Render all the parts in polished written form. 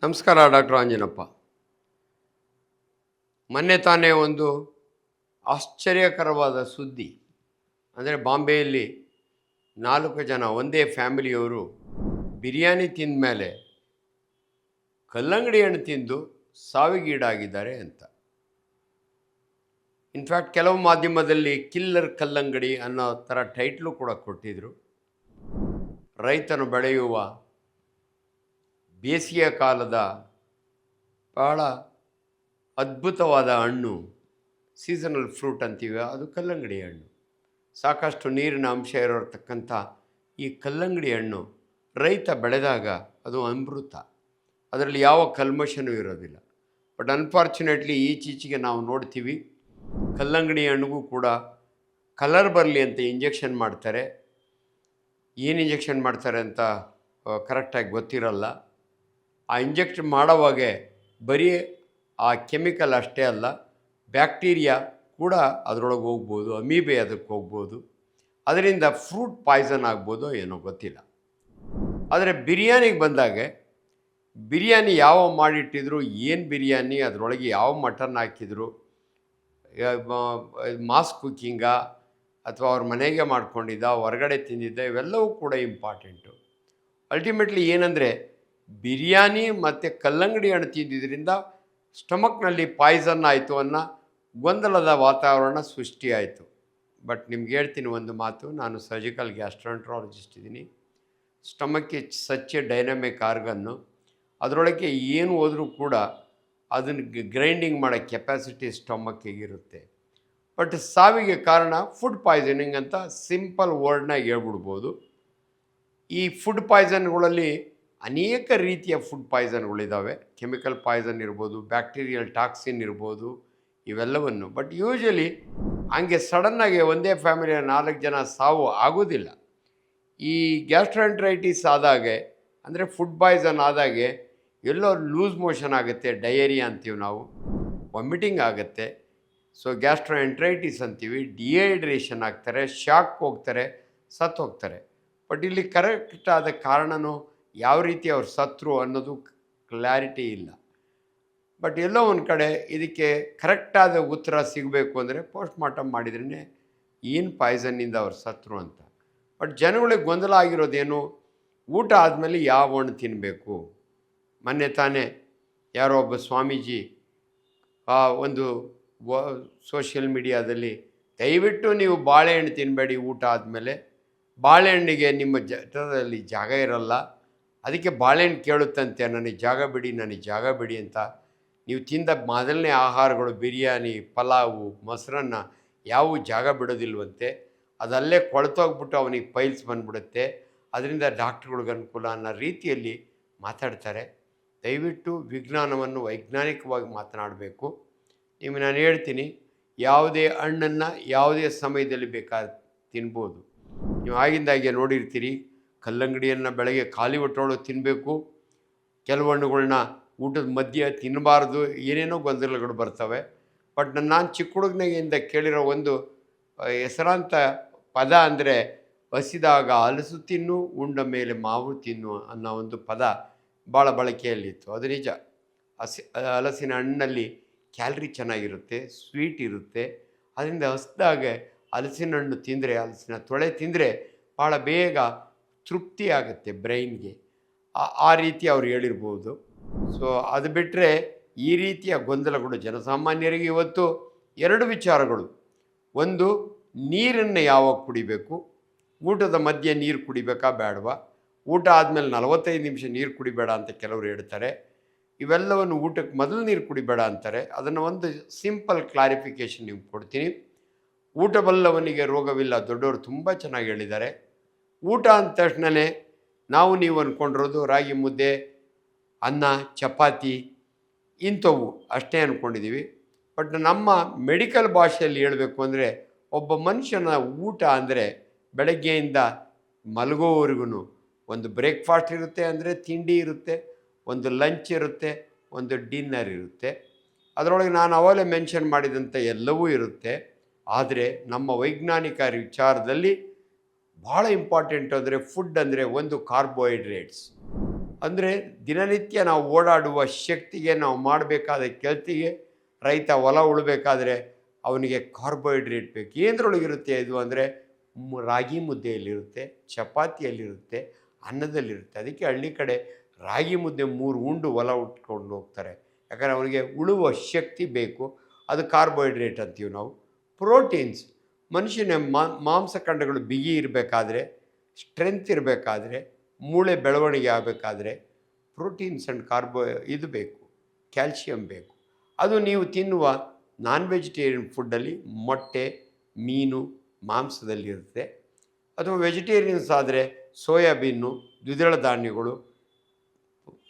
ನಮಸ್ಕಾರ ಡಾಕ್ಟರ್ ಆಂಜನಪ್ಪ. ಮೊನ್ನೆ ತಾನೇ ಒಂದು ಆಶ್ಚರ್ಯಕರವಾದ ಸುದ್ದಿ. ಅಂದರೆ ಬಾಂಬೆಯಲ್ಲಿ 4 ಜನ ಒಂದೇ ಫ್ಯಾಮಿಲಿಯವರು ಬಿರಿಯಾನಿ ತಿಂದ ಮೇಲೆ ಕಲ್ಲಂಗಡಿ ಹಣ್ಣು ತಿಂದು ಸಾವಿಗೀಡಾಗಿದ್ದಾರೆ ಅಂತ. ಇನ್ಫ್ಯಾಕ್ಟ್ ಕೆಲವು ಮಾಧ್ಯಮದಲ್ಲಿ ಕಿಲ್ಲರ್ ಕಲ್ಲಂಗಡಿ ಅನ್ನೋ ಥರ ಟೈಟ್ಲು ಕೂಡ ಕೊಟ್ಟಿದ್ದರು. ರೈತನು ಬೆಳೆಯುವ ಬೇಸಿಗೆ ಕಾಲದ ಬಹಳ ಅದ್ಭುತವಾದ ಹಣ್ಣು, ಸೀಸನಲ್ ಫ್ರೂಟ್ ಅಂತೀವಿ, ಅದು ಕಲ್ಲಂಗಡಿ ಹಣ್ಣು. ಸಾಕಷ್ಟು ನೀರಿನ ಅಂಶ ಇರತಕ್ಕಂಥ ಈ ಕಲ್ಲಂಗಡಿ ಹಣ್ಣು ರೈತ ಬೆಳೆದಾಗ ಅದು ಅಮೃತ. ಅದರಲ್ಲಿ ಯಾವ ಕಲ್ಮಶನೂ ಇರೋದಿಲ್ಲ. ಬಟ್ ಅನ್ಫಾರ್ಚುನೇಟ್ಲಿ ಈಚೀಚೆಗೆ ನಾವು ನೋಡ್ತೀವಿ, ಕಲ್ಲಂಗಡಿ ಹಣ್ಣಿಗೂ ಕೂಡ ಕಲರ್ ಬರಲಿ ಅಂತ ಇಂಜೆಕ್ಷನ್ ಮಾಡ್ತಾರೆ. ಏನು ಇಂಜೆಕ್ಷನ್ ಮಾಡ್ತಾರೆ ಅಂತ ಕರೆಕ್ಟಾಗಿ ಗೊತ್ತಿರಲ್ಲ. ಆ ಇಂಜೆಕ್ಷನ್ ಮಾಡೋವಾಗೆ ಬರೀ ಆ ಕೆಮಿಕಲ್ ಅಷ್ಟೇ ಅಲ್ಲ, ಬ್ಯಾಕ್ಟೀರಿಯಾ ಕೂಡ ಅದರೊಳಗೆ ಹೋಗ್ಬೋದು, ಅಮೀಬೆ ಅದಕ್ಕೆ ಹೋಗ್ಬೋದು. ಅದರಿಂದ ಫ್ರೂಟ್ ಪಾಯ್ಸನ್ ಆಗ್ಬೋದೋ ಏನೋ ಗೊತ್ತಿಲ್ಲ. ಆದರೆ ಬಿರಿಯಾನಿಗೆ ಬಂದಾಗ ಬಿರಿಯಾನಿ ಯಾವ ಮಾಡಿಟ್ಟಿದ್ರು, ಏನು ಬಿರಿಯಾನಿ, ಅದರೊಳಗೆ ಯಾವ ಮಟನ್ ಹಾಕಿದ್ರು, ಮಾಸ್ ಕುಕ್ಕಿಂಗಾ ಅಥವಾ ಅವ್ರ ಮನೆಗೆ ಮಾಡ್ಕೊಂಡಿದ್ದ, ಹೊರಗಡೆ ತಿಂದಿದ್ದ, ಇವೆಲ್ಲವೂ ಕೂಡ ಇಂಪಾರ್ಟೆಂಟು. ಅಲ್ಟಿಮೇಟ್ಲಿ ಏನಂದರೆ ಬಿರಿಯಾನಿ ಮತ್ತು ಕಲ್ಲಂಗಡಿ ಹಣ್ಣು ತಿಂದಿದ್ದರಿಂದ ಸ್ಟಮಕ್ನಲ್ಲಿ ಪಾಯ್ಸನ್ ಆಯಿತು ಅನ್ನೋ ಗೊಂದಲದ ವಾತಾವರಣ ಸೃಷ್ಟಿಯಾಯಿತು. ಬಟ್ ನಿಮ್ಗೆ ಹೇಳ್ತೀನಿ ಒಂದು ಮಾತು, ನಾನು ಸರ್ಜಿಕಲ್ ಗ್ಯಾಸ್ಟ್ರೋಎಂಟ್ರಾಲಜಿಸ್ಟ್ ಇದ್ದೀನಿ. Stomach is such a dynamic organ. ಅದರೊಳಗೆ ಏನು ಹೋದರೂ ಕೂಡ ಅದನ್ನು ಗ್ರೈಂಡಿಂಗ್ ಮಾಡೋ ಕೆಪಾಸಿಟಿ ಸ್ಟಮಕ್ಕಿಗಿರುತ್ತೆ. ಬಟ್ ಸಾವಿಗೆ ಕಾರಣ ಫುಡ್ ಪಾಯ್ಸನಿಂಗ್ ಅಂತ ಸಿಂಪಲ್ ವರ್ಡ್ನಾಗ ಹೇಳ್ಬಿಡ್ಬೋದು. ಈ ಫುಡ್ ಪಾಯ್ಸನ್ಗಳಲ್ಲಿ ಅನೇಕ ರೀತಿಯ ಫುಡ್ ಪಾಯ್ಸನ್ಗಳಿದ್ದಾವೆ. ಕೆಮಿಕಲ್ ಪಾಯ್ಸನ್ ಇರ್ಬೋದು, ಬ್ಯಾಕ್ಟೀರಿಯಲ್ ಟಾಕ್ಸಿನ್ ಇರ್ಬೋದು, ಇವೆಲ್ಲವನ್ನು. ಬಟ್ ಯೂಶ್ವಲಿ ಹಂಗೆ ಸಡನ್ನಾಗಿ ಒಂದೇ ಫ್ಯಾಮಿಲಿಯ 4 ಜನ ಸಾವು ಆಗೋದಿಲ್ಲ. ಈ ಗ್ಯಾಸ್ಟ್ರೋಎಂಟ್ರೈಟಿಸ್ ಆದಾಗೆ, ಅಂದರೆ ಫುಡ್ ಪಾಯ್ಸನ್ ಆದಾಗೆ ಎಲ್ಲೋ ಲೂಸ್ ಮೋಷನ್ ಆಗುತ್ತೆ, ಡಯೇರಿಯಾ ಅಂತೀವಿ ನಾವು, ವಾಮಿಟಿಂಗ್ ಆಗುತ್ತೆ. ಸೊ ಗ್ಯಾಸ್ಟ್ರೋಎಂಟ್ರೈಟಿಸ್ ಅಂತೀವಿ. ಡಿಹೈಡ್ರೇಷನ್ ಆಗ್ತಾರೆ, ಶಾಕ್ ಹೋಗ್ತಾರೆ, ಸತ್ತು ಹೋಗ್ತಾರೆ. ಬಟ್ ಇಲ್ಲಿ ಕರೆಕ್ಟ್ ಆದ ಕಾರಣನೂ ಯಾವ ರೀತಿ ಅವ್ರು ಸತ್ರು ಅನ್ನೋದು ಕ್ಲಾರಿಟಿ ಇಲ್ಲ. ಬಟ್ ಎಲ್ಲೋ ಒಂದು ಕಡೆ ಇದಕ್ಕೆ ಕರೆಕ್ಟಾದ ಉತ್ತರ ಸಿಗಬೇಕು ಅಂದರೆ ಪೋಸ್ಟ್ ಮಾರ್ಟಮ್ ಮಾಡಿದ್ರೇ ಏನು ಪಾಯ್ಸನ್ನಿಂದ ಅವ್ರು ಸತ್ರು ಅಂತ. ಬಟ್ ಜನಗಳಿಗೆ ಗೊಂದಲ ಆಗಿರೋದೇನು, ಊಟ ಆದಮೇಲೆ ಯಾವ ಹಣ್ಣು ತಿನ್ನಬೇಕು. ಮೊನ್ನೆ ತಾನೇ ಯಾರೋ ಒಬ್ಬ ಸ್ವಾಮೀಜಿ ಒಂದು ಸೋಷಿಯಲ್ ಮೀಡಿಯಾದಲ್ಲಿ, ದಯವಿಟ್ಟು ನೀವು ಬಾಳೆಹಣ್ಣು ತಿನ್ನಬೇಡಿ ಊಟ ಆದಮೇಲೆ, ಬಾಳೆಹಣ್ಣಿಗೆ ನಿಮ್ಮ ಜಠರದಲ್ಲಿ ಜಾಗ ಇರಲ್ಲ, ಅದಕ್ಕೆ ಬಾಳೆಹಣ್ಣು ಕೇಳುತ್ತಂತೆ, ನನಗೆ ಜಾಗ ಬಿಡಿ, ನನಗೆ ಜಾಗ ಬಿಡಿ ಅಂತ. ನೀವು ತಿಂದ ಮೊದಲನೇ ಆಹಾರಗಳು ಬಿರಿಯಾನಿ, ಪಲಾವು, ಮೊಸರನ್ನ ಯಾವೂ ಜಾಗ ಬಿಡೋದಿಲ್ವಂತೆ. ಅದಲ್ಲೇ ಕೊಳ್ತೋಗ್ಬಿಟ್ಟು ಅವನಿಗೆ ಪೈಲ್ಸ್ ಬಂದ್ಬಿಡುತ್ತೆ, ಅದರಿಂದ ಡಾಕ್ಟ್ರುಗಳಿಗೆ ಅನುಕೂಲ ಅನ್ನೋ ರೀತಿಯಲ್ಲಿ ಮಾತಾಡ್ತಾರೆ. ದಯವಿಟ್ಟು ವಿಜ್ಞಾನವನ್ನು ವೈಜ್ಞಾನಿಕವಾಗಿ ಮಾತನಾಡಬೇಕು. ನಿಮಗೆ ನಾನು ಹೇಳ್ತೀನಿ, ಯಾವುದೇ ಹಣ್ಣನ್ನು ಯಾವುದೇ ಸಮಯದಲ್ಲಿ ಬೇಕಾದ್ರೆ ತಿನ್ಬೋದು. ನೀವು ಆಗಿಂದಾಗೆ ನೋಡಿರ್ತೀರಿ, ಕಲ್ಲಂಗಡಿಯನ್ನು ಬೆಳಗ್ಗೆ ಖಾಲಿ ಹೊಟ್ಟೆಯೊಳಗೆ ತಿನ್ನಬೇಕು, ಕೆಲವು ಹಣ್ಣುಗಳನ್ನ ಊಟದ ಮಧ್ಯೆ ತಿನ್ನಬಾರ್ದು, ಏನೇನೋ ಗೊಂದಲಗಳು ಬರ್ತವೆ. ಬಟ್ ನಾನು ಚಿಕ್ಕ ಹುಡುಗನಿಂದ ಕೇಳಿರೋ ಒಂದು ಹೆಸರಾಂತ ಪದ ಅಂದರೆ, ಹಸಿದಾಗ ಹಲಸು ತಿನ್ನು, ಉಂಡ ಮೇಲೆ ಮಾವು ತಿನ್ನು ಅನ್ನೋ ಒಂದು ಪದ ಭಾಳ ಬಳಕೆಯಲ್ಲಿತ್ತು. ಅದು ನಿಜ. ಹಲಸಿನ ಹಣ್ಣಲ್ಲಿ ಕ್ಯಾಲ್ರಿ ಚೆನ್ನಾಗಿರುತ್ತೆ, ಸ್ವೀಟ್ ಇರುತ್ತೆ. ಅದರಿಂದ ಹಸಿದಾಗ ಹಲಸಿನ ಹಣ್ಣು ತಿಂದರೆ, ಹಲಸಿನ ತೊಳೆ ತಿಂದರೆ ಭಾಳ ಬೇಗ ತೃಪ್ತಿ ಆಗುತ್ತೆ ಬ್ರೈನ್ಗೆ. ಆ ರೀತಿ ಅವ್ರು ಹೇಳಿರ್ಬೋದು. ಸೊ ಅದು ಬಿಟ್ಟರೆ ಈ ರೀತಿಯ ಗೊಂದಲಗಳು ಜನಸಾಮಾನ್ಯರಿಗೆ ಇವತ್ತು 2 ವಿಚಾರಗಳು. ಒಂದು, ನೀರನ್ನು ಯಾವಾಗ ಕುಡಿಬೇಕು, ಊಟದ ಮಧ್ಯೆ ನೀರು ಕುಡಿಬೇಕಾ ಬೇಡವಾ, ಊಟ ಆದಮೇಲೆ 45 ನಿಮಿಷ ನೀರು ಕುಡಿಬೇಡ ಅಂತ ಕೆಲವರು ಹೇಳ್ತಾರೆ. ಇವೆಲ್ಲವನ್ನು ಊಟಕ್ಕೆ ಮೊದಲು ನೀರು ಕುಡಿಬೇಡ ಅಂತಾರೆ. ಅದನ್ನು ಒಂದು ಸಿಂಪಲ್ ಕ್ಲಾರಿಫಿಕೇಷನ್ ನಿಮ್ಗೆ ಕೊಡ್ತೀನಿ. ಊಟ ಬಲ್ಲವನಿಗೆ ರೋಗವಿಲ್ಲ, ದೊಡ್ಡವರು ತುಂಬ ಚೆನ್ನಾಗಿ ಹೇಳಿದ್ದಾರೆ. ಊಟ ಅಂದ ತಕ್ಷಣವೇ ನಾವು ನೀವು ಅಂದ್ಕೊಂಡಿರೋದು ರಾಗಿ ಮುದ್ದೆ, ಅನ್ನ, ಚಪಾತಿ ಇಂಥವು ಅಷ್ಟೇ ಅಂದ್ಕೊಂಡಿದ್ದೀವಿ. ಬಟ್ ನಮ್ಮ ಮೆಡಿಕಲ್ ಭಾಷೆಯಲ್ಲಿ ಹೇಳಬೇಕು ಅಂದರೆ, ಒಬ್ಬ ಮನುಷ್ಯನ ಊಟ ಅಂದರೆ ಬೆಳಗ್ಗೆಯಿಂದ ಮಲಗೋವರೆಗೂ ಒಂದು ಬ್ರೇಕ್ಫಾಸ್ಟ್ ಇರುತ್ತೆ, ಅಂದರೆ ತಿಂಡಿ ಇರುತ್ತೆ, ಒಂದು ಲಂಚ್ ಇರುತ್ತೆ, ಒಂದು ಡಿನ್ನರ್ ಇರುತ್ತೆ. ಅದರೊಳಗೆ ನಾನು ಅವಾಗಲೇ ಮೆನ್ಷನ್ ಮಾಡಿದಂಥ ಎಲ್ಲವೂ ಇರುತ್ತೆ. ಆದರೆ ನಮ್ಮ ವೈಜ್ಞಾನಿಕ ವಿಚಾರದಲ್ಲಿ ಭಾಳ ಇಂಪಾರ್ಟೆಂಟ್ ಅಂದರೆ ಫುಡ್ ಅಂದರೆ ಒಂದು ಕಾರ್ಬೋಹೈಡ್ರೇಟ್ಸ್. ಅಂದರೆ ದಿನನಿತ್ಯ ನಾವು ಓಡಾಡುವ ಶಕ್ತಿಗೆ, ನಾವು ಮಾಡಬೇಕಾದ ಕೆಲಸಕ್ಕೆ, ರೈತ ಹೊಲ ಉಳಬೇಕಾದ್ರೆ ಅವನಿಗೆ ಕಾರ್ಬೋಹೈಡ್ರೇಟ್ ಬೇಕು. ಏನರೊಳಗಿರುತ್ತೆ ಇದು ಅಂದರೆ ರಾಗಿ ಮುದ್ದೆಯಲ್ಲಿರುತ್ತೆ, ಚಪಾತಿಯಲ್ಲಿರುತ್ತೆ, ಅನ್ನದಲ್ಲಿರುತ್ತೆ. ಅದಕ್ಕೆ ಹಳ್ಳಿ ಕಡೆ ರಾಗಿ ಮುದ್ದೆ 3 ಉಂಡು ಹೊಲ ಉಟ್ಕೊಂಡು ಹೋಗ್ತಾರೆ. ಯಾಕಂದರೆ ಅವನಿಗೆ ಉಳುವ ಶಕ್ತಿ ಬೇಕು. ಅದು ಕಾರ್ಬೋಹೈಡ್ರೇಟ್ ಅಂತೀವಿ ನಾವು. ಪ್ರೋಟೀನ್ಸ್, ಮನುಷ್ಯನ ಮಾಂಸಖಂಡಗಳು ಬಿಗಿ ಇರಬೇಕಾದ್ರೆ, ಸ್ಟ್ರೆಂತ್ ಇರಬೇಕಾದ್ರೆ, ಮೂಳೆ ಬೆಳವಣಿಗೆ ಆಗಬೇಕಾದ್ರೆ ಪ್ರೋಟೀನ್ಸ್ ಆ್ಯಂಡ್ ಇದು ಬೇಕು, ಕ್ಯಾಲ್ಶಿಯಂ ಬೇಕು. ಅದು ನೀವು ತಿನ್ನುವ ನಾನ್ ವೆಜಿಟೇರಿಯನ್ ಫುಡ್ಡಲ್ಲಿ ಮೊಟ್ಟೆ, ಮೀನು, ಮಾಂಸದಲ್ಲಿರುತ್ತೆ. ಅಥವಾ ವೆಜಿಟೇರಿಯನ್ಸ್ ಆದರೆ ಸೋಯಾಬೀನು, ದ್ವಿದಳ ಧಾನ್ಯಗಳು,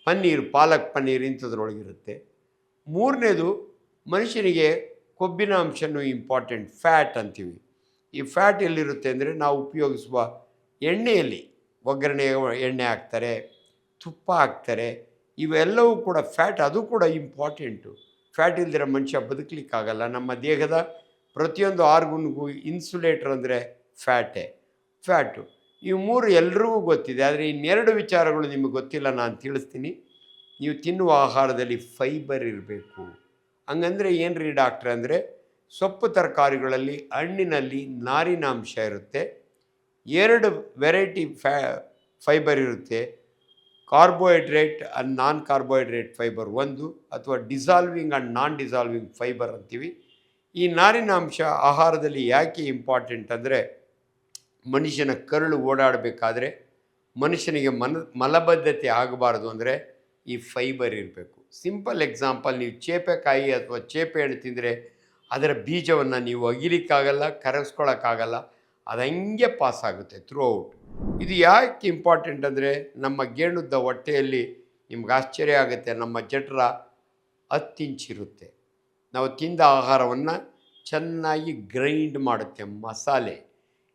ಪನ್ನೀರ್, ಪಾಲಕ್ ಪನ್ನೀರ್ ಇಂಥದ್ರೊಳಗಿರುತ್ತೆ. ಮೂರನೇದು, ಮನುಷ್ಯನಿಗೆ ಕೊಬ್ಬಿನ ಅಂಶನೂ ಇಂಪಾರ್ಟೆಂಟ್, ಫ್ಯಾಟ್ ಅಂತೀವಿ. ಈ ಫ್ಯಾಟ್ ಎಲ್ಲಿರುತ್ತೆ ಅಂದರೆ ನಾವು ಉಪಯೋಗಿಸುವ ಎಣ್ಣೆಯಲ್ಲಿ. ಒಗ್ಗರಣೆ ಎಣ್ಣೆ ಹಾಕ್ತಾರೆ, ತುಪ್ಪ ಹಾಕ್ತಾರೆ, ಇವೆಲ್ಲವೂ ಕೂಡ ಫ್ಯಾಟ್. ಅದು ಕೂಡ ಇಂಪಾರ್ಟೆಂಟು. ಫ್ಯಾಟ್ ಇಲ್ದಿರೋ ಮನುಷ್ಯ ಬದುಕಲಿಕ್ಕಾಗಲ್ಲ. ನಮ್ಮ ದೇಹದ ಪ್ರತಿಯೊಂದು ಆರ್ಗನ್ಗೂ ಇನ್ಸುಲೇಟರ್ ಅಂದರೆ ಫ್ಯಾಟು. ಇವು 3 ಎಲ್ರಿಗೂ ಗೊತ್ತಿದೆ. ಆದರೆ ಇನ್ನೆರಡು ವಿಚಾರಗಳು ನಿಮಗೆ ಗೊತ್ತಿಲ್ಲ, ನಾನು ತಿಳಿಸ್ತೀನಿ. ನೀವು ತಿನ್ನುವ ಆಹಾರದಲ್ಲಿ ಫೈಬರ್ ಇರಬೇಕು. ಹಂಗಂದರೆ ಏನು ರೀ ಡಾಕ್ಟ್ರೆ ಅಂದರೆ, ಸೊಪ್ಪು ತರಕಾರಿಗಳಲ್ಲಿ, ಹಣ್ಣಿನಲ್ಲಿ ನಾರಿನಾಂಶ ಇರುತ್ತೆ. 2 ವೆರೈಟಿ ಫೈಬರ್ ಇರುತ್ತೆ. Carbohydrate and non carbohydrate fibre ಒಂದು, ಅಥವಾ dissolving and non dissolving fibre ಅಂತೀವಿ. ಈ ನಾರಿನಾಂಶ ಆಹಾರದಲ್ಲಿ ಯಾಕೆ ಇಂಪಾರ್ಟೆಂಟ್ ಅಂದರೆ, ಮನುಷ್ಯನ ಕರುಳು ಓಡಾಡಬೇಕಾದ್ರೆ, ಮನುಷ್ಯನಿಗೆ ಮಲಬದ್ಧತೆ ಆಗಬಾರ್ದು ಅಂದರೆ ಈ ಫೈಬರ್ ಇರಬೇಕು. ಸಿಂಪಲ್ ಎಕ್ಸಾಂಪಲ್, ನೀವು ಚೇಪೆಕಾಯಿ ಅಥವಾ ಚೇಪೆ ಹಣ್ಣು ತಿಂದರೆ ಅದರ ಬೀಜವನ್ನು ನೀವು ಅಗಿಲಿಕ್ಕಾಗಲ್ಲ, ಕರಗಿಸ್ಕೊಳ್ಳೋಕ್ಕಾಗಲ್ಲ, ಅದು ಹಂಗೆ ಪಾಸ್ ಆಗುತ್ತೆ ಥ್ರೂ ಔಟ್. ಇದು ಯಾಕೆ ಇಂಪಾರ್ಟೆಂಟ್ ಅಂದರೆ, ನಮ್ಮ ಗೇಣುದ್ದ ಹೊಟ್ಟೆಯಲ್ಲಿ ನಿಮ್ಗೆ ಆಶ್ಚರ್ಯ ಆಗುತ್ತೆ, ನಮ್ಮ ಜಠರ 10 ಇಂಚಿರುತ್ತೆ. ನಾವು ತಿಂದ ಆಹಾರವನ್ನು ಚೆನ್ನಾಗಿ ಗ್ರೈಂಡ್ ಮಾಡುತ್ತೆ ಮಸಾಲೆ.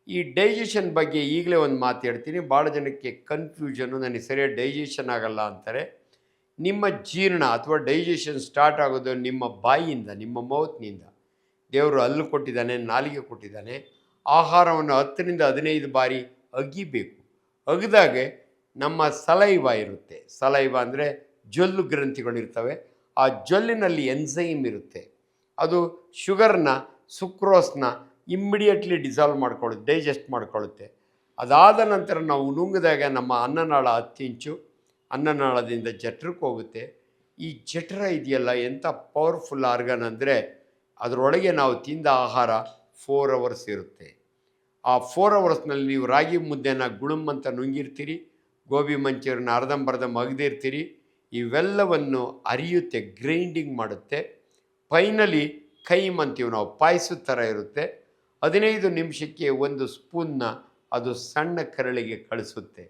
ಈ ಡೈಜೆಷನ್ ಬಗ್ಗೆ ಈಗಲೇ ಒಂದು ಮಾತು ಹೇಳ್ತೀನಿ. ಭಾಳ ಜನಕ್ಕೆ ಕನ್ಫ್ಯೂಷನು, ನನಗೆ ಸರಿಯಾಗಿ ಡೈಜೆಷನ್ ಆಗಲ್ಲ ಅಂತಾರೆ. ನಿಮ್ಮ ಜೀರ್ಣ ಅಥವಾ ಡೈಜೆಷನ್ ಸ್ಟಾರ್ಟ್ ಆಗೋದು ನಿಮ್ಮ ಬಾಯಿಯಿಂದ, ನಿಮ್ಮ ಮೌತ್ನಿಂದ. ದೇವರು ಹಲ್ಲು ಕೊಟ್ಟಿದ್ದಾನೆ, ನಾಲಿಗೆ ಕೊಟ್ಟಿದ್ದಾನೆ. ಆಹಾರವನ್ನು 10ರಿಂದ 15 ಬಾರಿ ಅಗಿಬೇಕು. ಅಗಿದಾಗೆ ನಮ್ಮ ಸಲೈವ ಇರುತ್ತೆ. ಸಲೈವ ಅಂದರೆ ಜೊಲ್ಲು ಗ್ರಂಥಿಗಳಿರ್ತವೆ. ಆ ಜೊಲ್ಲಿನಲ್ಲಿ ಎನ್ಸೈಮ್ ಇರುತ್ತೆ. ಅದು ಶುಗರ್ನ, ಸುಕ್ರೋಸ್ನ ಇಮ್ಮಿಡಿಯೇಟ್ಲಿ ಡಿಸಾಲ್ವ್ ಮಾಡ್ಕೊಳ್ಳುತ್ತೆ, ಡೈಜೆಸ್ಟ್ ಮಾಡ್ಕೊಳ್ಳುತ್ತೆ. ಅದಾದ ನಂತರ ನಾವು ನುಂಗಿದಾಗ ನಮ್ಮ ಅನ್ನನಾಳ 10 ಇಂಚು ಅನ್ನನಾಳದಿಂದ ಜಠರಕ್ಕೆ ಹೋಗುತ್ತೆ. ಈ ಜಠರ ಇದೆಯಲ್ಲ, ಎಂಥ ಪವರ್ಫುಲ್ ಆರ್ಗನ್ ಅಂದರೆ, ಅದರೊಳಗೆ ನಾವು ತಿಂದ ಆಹಾರ 4 ಅವರ್ಸ್ ಇರುತ್ತೆ. ಆ 4 ಅವರ್ಸ್ನಲ್ಲಿ ನೀವು ರಾಗಿ ಮುದ್ದೆನ ಗುಳುಮ್ಮಂತ ನುಂಗಿರ್ತೀರಿ, ಗೋಬಿ ಮಂಚೂರಿನ ಅರ್ಧಂಬರ್ಧಂ ಅಗದಿರ್ತೀರಿ. ಇವೆಲ್ಲವನ್ನು ಅರಿಯುತ್ತೆ, ಗ್ರೈಂಡಿಂಗ್ ಮಾಡುತ್ತೆ. ಫೈನಲಿ ಕೈಮ್ ಅಂತೀವಿ ನಾವು, ಪಾಯಸದ ಥರ ಇರುತ್ತೆ. 15 ನಿಮಿಷಕ್ಕೆ 1 ಸ್ಪೂನ್ನ ಅದು ಸಣ್ಣ ಕರಳಿಗೆ ಕಳಿಸುತ್ತೆ.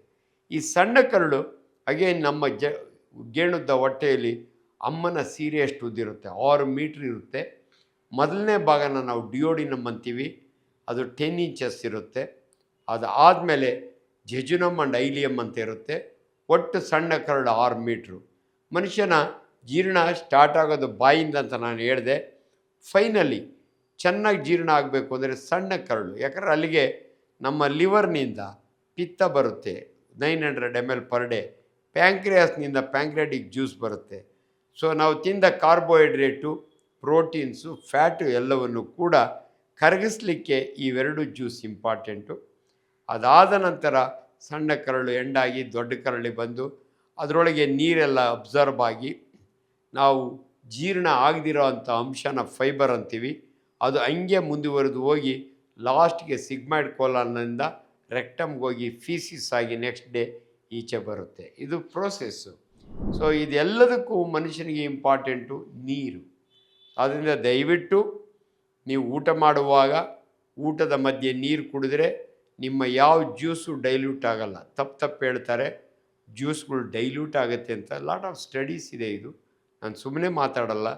ಈ ಸಣ್ಣ ಕರಳು ಅಗೇನ್ ನಮ್ಮ ಗೇಣುದ್ದ ಹೊಟ್ಟೆಯಲ್ಲಿ ಅಮ್ಮನ ಸೀರೆಯಷ್ಟು ಉದ್ದಿರುತ್ತೆ, 6 ಮೀಟ್ರ್ ಇರುತ್ತೆ. ಮೊದಲನೇ ಭಾಗನ ನಾವು ಡಿಯೋಡಿನಮ್ ಅಂತೀವಿ, ಅದು 10 ಇಂಚಸ್ ಇರುತ್ತೆ. ಅದು ಆದಮೇಲೆ ಜೆಜುನಮ್ ಆ್ಯಂಡ್ ಐಲಿಯಮ್ ಅಂತ ಇರುತ್ತೆ. ಒಟ್ಟು ಸಣ್ಣ ಕರಳು 6 ಮೀಟ್ರು. ಮನುಷ್ಯನ ಜೀರ್ಣ ಸ್ಟಾರ್ಟ್ ಆಗೋದು ಬಾಯಿಂದ ಅಂತ ನಾನು ಹೇಳಿದೆ. ಫೈನಲಿ ಚೆನ್ನಾಗಿ ಜೀರ್ಣ ಆಗಬೇಕು ಅಂದರೆ ಸಣ್ಣ ಕರಳು, ಯಾಕಂದರೆ ಅಲ್ಲಿಗೆ ನಮ್ಮ ಲಿವರ್ನಿಂದ ಪಿತ್ತ ಬರುತ್ತೆ 900 ml ಪರ್ ಡೇ. ಪ್ಯಾಂಕ್ರಿಯಾಸ್ನಿಂದ ಪ್ಯಾಂಕ್ರಿಯಾಟಿಕ್ ಜ್ಯೂಸ್ ಬರುತ್ತೆ. ಸೊ ನಾವು ತಿಂದ ಕಾರ್ಬೋಹೈಡ್ರೇಟು, ಪ್ರೋಟೀನ್ಸು, ಫ್ಯಾಟು ಎಲ್ಲವನ್ನು ಕೂಡ ಕರಗಿಸ್ಲಿಕ್ಕೆ ಇವೆರಡು ಜ್ಯೂಸ್ ಇಂಪಾರ್ಟೆಂಟು. ಅದಾದ ನಂತರ ಸಣ್ಣ ಕರಳು ಎಂಡಾಗಿ ದೊಡ್ಡ ಕರಳಿ ಬಂದು ಅದರೊಳಗೆ ನೀರೆಲ್ಲ ಅಬ್ಸರ್ವ್ ಆಗಿ ನಾವು ಜೀರ್ಣ ಆಗದಿರೋ ಅಂಥ ಅಂಶನ ಫೈಬರ್ ಅಂತೀವಿ. ಅದು ಹಂಗೆ ಮುಂದುವರೆದು ಹೋಗಿ ಲಾಸ್ಟ್ಗೆ ಸಿಗ್ಮಾಯ್ಡ್ ಕೋಲಾನಿಂದ ರೆಕ್ಟಮ್ಗೆ ಹೋಗಿ ಫೀಸಿಸ್ ಆಗಿ ನೆಕ್ಸ್ಟ್ ಡೇ ಈಚೆ ಬರುತ್ತೆ. ಇದು ಪ್ರೋಸೆಸ್ಸು. ಸೊ ಇದೆಲ್ಲದಕ್ಕೂ ಮನುಷ್ಯನಿಗೆ ಇಂಪಾರ್ಟೆಂಟು ನೀರು. ಆದ್ದರಿಂದ ದಯವಿಟ್ಟು ನೀವು ಊಟ ಮಾಡುವಾಗ ಊಟದ ಮಧ್ಯೆ ನೀರು ಕುಡಿದ್ರೆ ನಿಮ್ಮ ಯಾವ ಜ್ಯೂಸು ಡೈಲ್ಯೂಟ್ ಆಗಲ್ಲ. ತಪ್ಪು ಹೇಳ್ತಾರೆ, ಜ್ಯೂಸ್ಗಳು ಡೈಲ್ಯೂಟ್ ಆಗುತ್ತೆ ಅಂತ. ಲಾಟ್ ಆಫ್ ಸ್ಟಡೀಸ್ ಇದೆ. ಇದು ನಾನು ಸುಮ್ಮನೆ ಮಾತಾಡಲ್ಲ.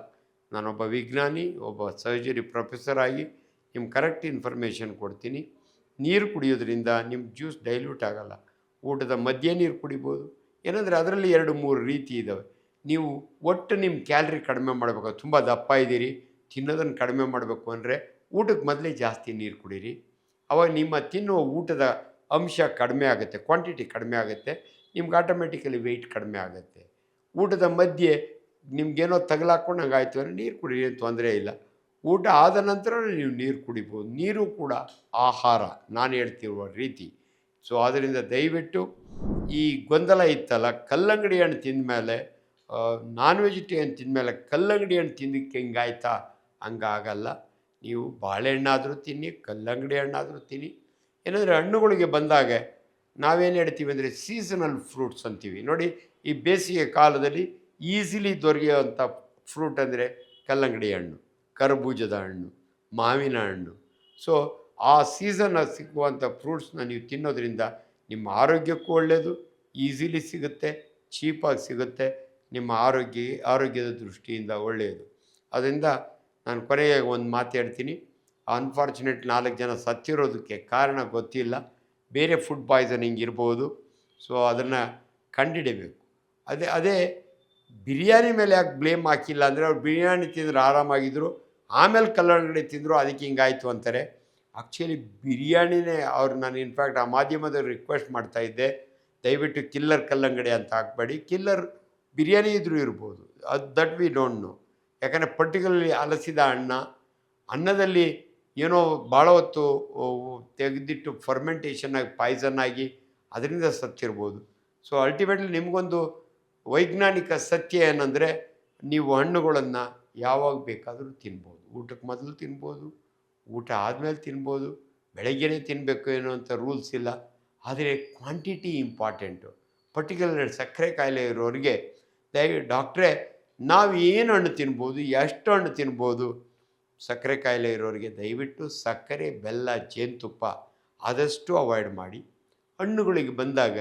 ನಾನೊಬ್ಬ ವಿಜ್ಞಾನಿ, ಒಬ್ಬ ಸರ್ಜರಿ ಪ್ರೊಫೆಸರ್ ಆಗಿ ನಿಮ್ಗೆ ಕರೆಕ್ಟ್ ಇನ್ಫಾರ್ಮೇಷನ್ ಕೊಡ್ತೀನಿ. ನೀರು ಕುಡಿಯೋದ್ರಿಂದ ನಿಮ್ಮ ಜ್ಯೂಸ್ ಡೈಲ್ಯೂಟ್ ಆಗಲ್ಲ. ಊಟದ ಮಧ್ಯೆ ನೀರು ಕುಡಿಬೋದು. ಏನಂದರೆ ಅದರಲ್ಲಿ 2-3 ರೀತಿ ಇದ್ದಾವೆ. ನೀವು ಒಟ್ಟು ನಿಮ್ಮ ಕ್ಯಾಲ್ರಿ ಕಡಿಮೆ ಮಾಡಬೇಕು. ತುಂಬ ದಪ್ಪ ಇದ್ದೀರಿ, ತಿನ್ನೋದನ್ನು ಕಡಿಮೆ ಮಾಡಬೇಕು ಅಂದರೆ ಊಟಕ್ಕೆ ಮೊದಲೇ ಜಾಸ್ತಿ ನೀರು ಕುಡೀರಿ. ಅವಾಗ ನಿಮ್ಮ ತಿನ್ನುವ ಊಟದ ಅಂಶ ಕಡಿಮೆ ಆಗುತ್ತೆ, ಕ್ವಾಂಟಿಟಿ ಕಡಿಮೆ ಆಗುತ್ತೆ. ನಿಮ್ಗೆ ಆಟೋಮೆಟಿಕಲಿ ವೆಯ್ಟ್ ಕಡಿಮೆ ಆಗುತ್ತೆ. ಊಟದ ಮಧ್ಯೆ ನಿಮ್ಗೇನೋ ತಗಲಾಕೊಂಡಂಗೆ ಆಯಿತು ಅಂದರೆ ನೀರು ಕುಡಿ, ಏನು ತೊಂದರೆ ಇಲ್ಲ. ಊಟ ಆದ ನಂತರ ನೀವು ನೀರು ಕುಡಿಬೋದು. ನೀರು ಕೂಡ ಆಹಾರ, ನಾನು ಹೇಳ್ತಿರುವ ರೀತಿ. ಸೊ ಆದ್ದರಿಂದ ದಯವಿಟ್ಟು ಈ ಗೊಂದಲ ಇತ್ತಲ್ಲ, ಕಲ್ಲಂಗಡಿ ಹಣ್ಣು ತಿಂದಮೇಲೆ ನಾನ್ ವೆಜಿಟೇರಿಯನ್ ತಿಂದಮೇಲೆ ಕಲ್ಲಂಗಡಿ ಹಣ್ಣು ತಿಂದಕ್ಕೆ ಹಿಂಗಾಯ್ತಾ, ಹಂಗಾಗಲ್ಲ. ನೀವು ಬಾಳೆಹಣ್ಣಾದರೂ ತಿನ್ನಿ, ಕಲ್ಲಂಗಡಿ ಹಣ್ಣಾದರೂ ತಿನ್ನಿ. ಏನಂದರೆ ಹಣ್ಣುಗಳಿಗೆ ಬಂದಾಗ ನಾವೇನು ಹೇಳ್ತೀವಿ ಅಂದರೆ ಸೀಸನಲ್ ಫ್ರೂಟ್ಸ್ ಅಂತೀವಿ ನೋಡಿ. ಈ ಬೇಸಿಗೆ ಕಾಲದಲ್ಲಿ ಈಸಿಲಿ ದೊರೆಯುವಂಥ ಫ್ರೂಟ್ ಅಂದರೆ ಕಲ್ಲಂಗಡಿ ಹಣ್ಣು, ಕರ್ಬೂಜದ ಹಣ್ಣು, ಮಾವಿನ ಹಣ್ಣು. ಸೊ ಆ ಸೀಸನಲ್ಲಿ ಸಿಗುವಂಥ ಫ್ರೂಟ್ಸ್ನ ನೀವು ತಿನ್ನೋದ್ರಿಂದ ನಿಮ್ಮ ಆರೋಗ್ಯಕ್ಕೂ ಒಳ್ಳೆಯದು, ಈಸಿಲಿ ಸಿಗುತ್ತೆ, ಚೀಪಾಗಿ ಸಿಗುತ್ತೆ, ನಿಮ್ಮ ಆರೋಗ್ಯದ ದೃಷ್ಟಿಯಿಂದ ಒಳ್ಳೆಯದು. ಅದರಿಂದ ನಾನು ಕೊನೆಗೆ ಒಂದು ಮಾತು ಹೇಳ್ತೀನಿ. ಅನ್ಫಾರ್ಚುನೇಟ್ 4 ಜನ ಸತ್ತಿರೋದಕ್ಕೆ ಕಾರಣ ಗೊತ್ತಿಲ್ಲ. ಬೇರೆ ಫುಡ್ ಪಾಯ್ಸನಿಂಗ್ ಇರ್ಬೋದು. ಸೊ ಅದನ್ನು ಕಂಡುಹಿಡಿಬೇಕು. ಅದೇ ಬಿರಿಯಾನಿ ಮೇಲೆ ಯಾಕೆ ಬ್ಲೇಮ್ ಹಾಕಿಲ್ಲ ಅಂದರೆ, ಅವ್ರು ಬಿರಿಯಾನಿ ತಿಂದರೆ ಆರಾಮಾಗಿದ್ದರು, ಆಮೇಲೆ ಕಲ್ಲಂಗಡಿ ತಿಂದರು, ಅದಕ್ಕೆ ಹಿಂಗಾಯಿತು ಅಂತಾರೆ. ಆ್ಯಕ್ಚುಲಿ ಬಿರಿಯಾನಿನೇ ನಾನು ಇನ್ಫ್ಯಾಕ್ಟ್ ಆ ಮಾಧ್ಯಮದಲ್ಲಿ ರಿಕ್ವೆಸ್ಟ್ ಮಾಡ್ತಾಯಿದ್ದೆ, ದಯವಿಟ್ಟು ಕಿಲ್ಲರ್ ಕಲ್ಲಂಗಡಿ ಅಂತ ಹಾಕಬೇಡಿ. ಕಿಲ್ಲರ್ ಬಿರಿಯಾನಿ ಇದ್ರೂ ಇರ್ಬೋದು, ದಟ್ ವಿ ಡೋಂಟ್ ನೋ. ಯಾಕಂದರೆ ಪರ್ಟಿಕ್ಯುಲರ್ಲಿ ಹಲಸಿದ ಅನ್ನದಲ್ಲಿ ಏನೋ ಭಾಳ ಹೊತ್ತು ತೆಗೆದಿಟ್ಟು ಫರ್ಮೆಂಟೇಷನ್ ಆಗಿ ಪಾಯ್ಸನ್ ಆಗಿ ಅದರಿಂದ ಸತ್ತಿರ್ಬೋದು. ಸೊ ಅಲ್ಟಿಮೇಟ್ಲಿ ನಿಮಗೊಂದು ವೈಜ್ಞಾನಿಕ ಸತ್ಯ ಏನಂದರೆ, ನೀವು ಹಣ್ಣುಗಳನ್ನು ಯಾವಾಗ ಬೇಕಾದರೂ ತಿನ್ಬೋದು. ಊಟಕ್ಕೆ ಮೊದಲು ತಿನ್ಬೋದು, ಊಟ ಆದಮೇಲೆ ತಿನ್ಬೋದು, ಬೆಳಗ್ಗೆನೇ ತಿನ್ನಬೇಕು ಏನೋ ಅಂತ ರೂಲ್ಸ್ ಇಲ್ಲ. ಆದರೆ ಕ್ವಾಂಟಿಟಿ ಇಂಪಾರ್ಟೆಂಟು. ಪರ್ಟಿಕ್ಯುಲರ್ ಸಕ್ಕರೆ ಕಾಯಿಲೆ ಇರೋರಿಗೆ ಡಾಕ್ಟ್ರೇ ನಾವು ಏನು ಹಣ್ಣು ತಿನ್ಬೋದು, ಎಷ್ಟು ಹಣ್ಣು ತಿನ್ಬೋದು? ಸಕ್ಕರೆ ಕಾಯಿಲೆ ಇರೋರಿಗೆ ದಯವಿಟ್ಟು ಸಕ್ಕರೆ, ಬೆಲ್ಲ, ಜೇನುತುಪ್ಪ ಆದಷ್ಟು ಅವಾಯ್ಡ್ ಮಾಡಿ. ಹಣ್ಣುಗಳಿಗೆ ಬಂದಾಗ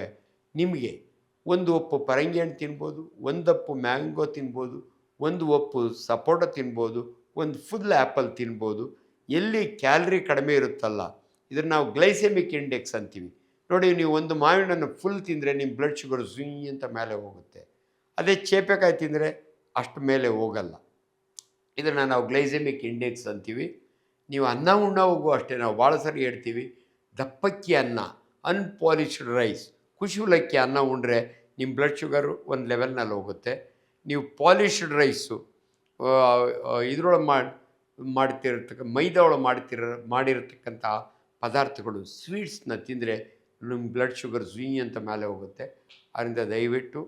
ನಿಮಗೆ 1 ಒಪ್ಪು ಪರಂಗಿ ಹಣ್ಣು ತಿನ್ಬೋದು, 1 ಒಪ್ಪು ಮ್ಯಾಂಗೋ ತಿನ್ಬೋದು, 1 ಒಪ್ಪು ಸಪೋಟ ತಿನ್ಬೋದು, 1 ಫುಲ್ ಆ್ಯಪಲ್ ತಿನ್ಬೋದು. ಎಲ್ಲಿ ಕ್ಯಾಲರಿ ಕಡಿಮೆ ಇರುತ್ತಲ್ಲ, ಇದನ್ನು ನಾವು ಗ್ಲೈಸೆಮಿಕ್ ಇಂಡೆಕ್ಸ್ ಅಂತೀವಿ ನೋಡಿ. ನೀವು 1 ಮಾವಿನ ಹಣ್ಣು ಫುಲ್ ತಿಂದರೆ ನಿಮ್ಮ ಬ್ಲಡ್ ಶುಗರ್ ಝುಯ್ ಅಂತ ಮೇಲೆ ಹೋಗುತ್ತೆ. ಅದೇ ಚೇಪೆಕಾಯಿ ತಿಂದರೆ ಅಷ್ಟು ಮೇಲೆ ಹೋಗಲ್ಲ. ಇದನ್ನು ನಾವು ಗ್ಲೈಸೆಮಿಕ್ ಇಂಡೆಕ್ಸ್ ಅಂತೀವಿ. ನೀವು ಅನ್ನ ಉಣ್ಣೋವಾಗೂ ಅಷ್ಟೇ, ನಾವು ಭಾಳ ಸರಿ ಹೇಳ್ತೀವಿ, ದಪ್ಪಕ್ಕಿ ಅನ್ನ, ಅನ್ಪಾಲಿಶ್ಡ್ ರೈಸ್, ಕುಶುಲಕ್ಕಿ ಅನ್ನ ಉಂಡ್ರೆ ನಿಮ್ಮ ಬ್ಲಡ್ ಶುಗರು ಒಂದು ಲೆವೆಲ್ನಲ್ಲಿ ಹೋಗುತ್ತೆ. ನೀವು ಪಾಲಿಶ್ಡ್ ರೈಸು ಇದರೊಳಗೆ ಮೈದಾ ಒಳಗೆ ಮಾಡಿರತಕ್ಕಂಥ ಪದಾರ್ಥಗಳು, ಸ್ವೀಟ್ಸ್ನ ತಿಂದರೆ ನಿಮ್ಮ ಬ್ಲಡ್ ಶುಗರ್ ಝುಯ್ ಅಂತ ಮೇಲೆ ಹೋಗುತ್ತೆ. ಅದರಿಂದ ದಯವಿಟ್ಟು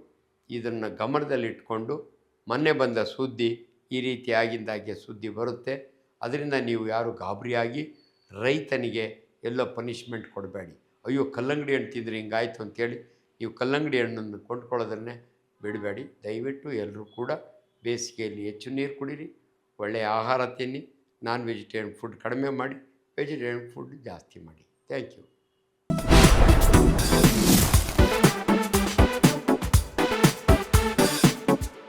ಇದನ್ನು ಗಮನದಲ್ಲಿಟ್ಕೊಂಡು, ಮೊನ್ನೆ ಬಂದ ಸುದ್ದಿ ಈ ರೀತಿ ಆಗಿಂದಾಗೆ ಸುದ್ದಿ ಬರುತ್ತೆ. ಅದರಿಂದ ನೀವು ಯಾರು ಗಾಬರಿಯಾಗಿ ರೈತನಿಗೆ ಎಲ್ಲೋ ಪನಿಷ್ಮೆಂಟ್ ಕೊಡಬೇಡಿ. ಅಯ್ಯೋ ಕಲ್ಲಂಗಡಿ ಹಣ್ಣು ತಿಂದರೆ ಹಿಂಗಾಯ್ತು ಅಂತೇಳಿ ನೀವು ಕಲ್ಲಂಗಡಿ ಹಣ್ಣನ್ನು ಕೊಂಡ್ಕೊಳ್ಳೋದನ್ನೇ ಬಿಡಬೇಡಿ. ದಯವಿಟ್ಟು ಎಲ್ಲರೂ ಕೂಡ ಬೇಸಿಗೆಯಲ್ಲಿ ಹೆಚ್ಚು ನೀರು ಕುಡೀರಿ, ಒಳ್ಳೆಯ ಆಹಾರ ತಿನ್ನಿ, ನಾನ್ ವೆಜಿಟೇರಿಯನ್ ಫುಡ್ ಕಡಿಮೆ ಮಾಡಿ, ವೆಜಿಟೇರಿಯನ್ ಫುಡ್ ಜಾಸ್ತಿ ಮಾಡಿ. Thank you.